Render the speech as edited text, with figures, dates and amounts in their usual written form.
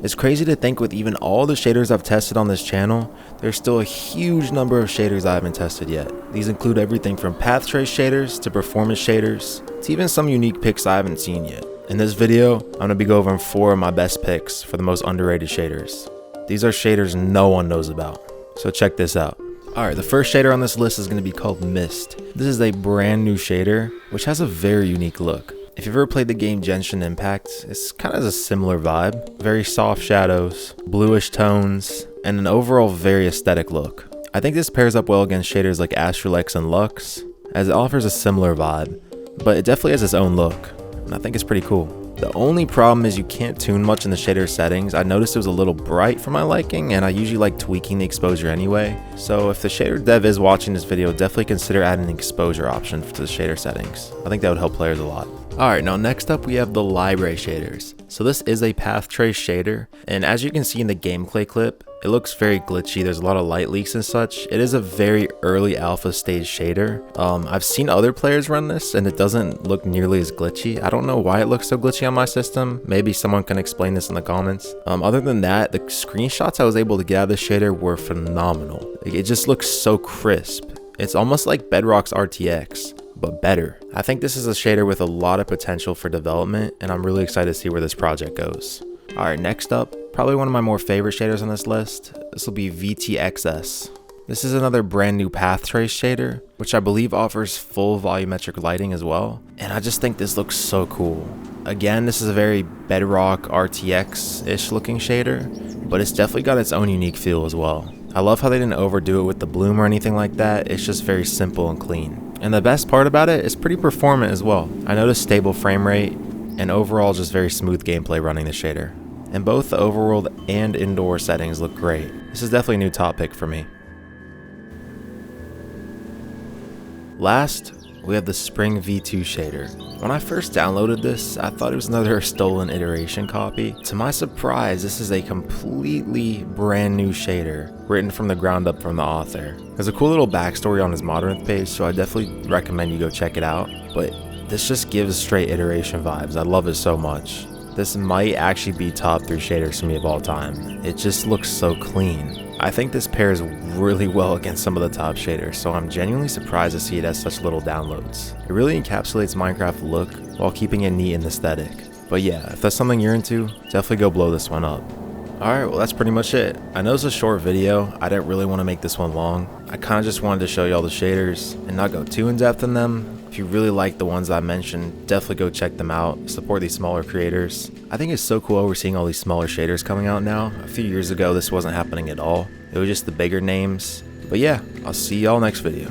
It's crazy to think with even all the shaders I've tested on this channel, there's still a huge number of shaders I haven't tested yet. These include everything from path trace shaders to performance shaders to even some unique picks I haven't seen yet. In this video, I'm going to be going over 4 of my best picks for the most underrated shaders. These are shaders no one knows about, so check this out. Alright, the first shader on this list is going to be called Mist. This is a brand new shader, which has a very unique look. If you've ever played the game Genshin Impact, it's kind of a similar vibe. Very soft shadows, bluish tones, and an overall very aesthetic look. I think this pairs up well against shaders like Astralex and Lux, as it offers a similar vibe, but it definitely has its own look, and I think it's pretty cool. The only problem is you can't tune much in the shader settings. I noticed it was a little bright for my liking, and I usually like tweaking the exposure anyway. So if the shader dev is watching this video, definitely consider adding an exposure option to the shader settings. I think that would help players a lot. Alright, now next up we have the Lyrae shaders. So this is a path trace shader, and as you can see in the gameplay clip, it looks very glitchy. There's a lot of light leaks and such. It is a very early alpha stage shader. I've seen other players run this and it doesn't look nearly as glitchy. I don't know why it looks so glitchy on my system. Maybe someone can explain this in the comments. Other than that, the screenshots I was able to get out of this shader were phenomenal. It just looks so crisp. It's almost like Bedrock's RTX, but better. I think this is a shader with a lot of potential for development, and I'm really excited to see where this project goes. Alright, next up, probably one of my more favorite shaders on this list. This will be VTXS. This is another brand new path trace shader, which I believe offers full volumetric lighting as well, and I just think this looks so cool. Again, this is a very Bedrock RTX-ish looking shader, but it's definitely got its own unique feel as well. I love how they didn't overdo it with the bloom or anything like that. It's just very simple and clean. And the best part about it is pretty performant as well. I noticed stable frame rate and overall just very smooth gameplay running the shader. And both the overworld and indoor settings look great. This is definitely a new top pick for me. Last, we have the Spring V2 shader. When I first downloaded this, I thought it was another stolen iteration copy. To my surprise, this is a completely brand new shader, written from the ground up from the author. There's a cool little backstory on his Modrinth page, so I definitely recommend you go check it out, but this just gives straight iteration vibes. I love it so much. This might actually be top 3 shaders for me of all time. It just looks so clean. I think this pairs really well against some of the top shaders, so I'm genuinely surprised to see it has such little downloads. It really encapsulates Minecraft look while keeping it neat and aesthetic. But yeah, if that's something you're into, definitely go blow this one up. Alright, well that's pretty much it. I know it's a short video. I didn't really want to make this one long. I kind of just wanted to show you all the shaders and not go too in depth in them. If you really like the ones I mentioned, definitely go check them out. Support these smaller creators. I think it's so cool we're seeing all these smaller shaders coming out now. A few years ago this wasn't happening at all. It was just the bigger names. But yeah, I'll see y'all next video.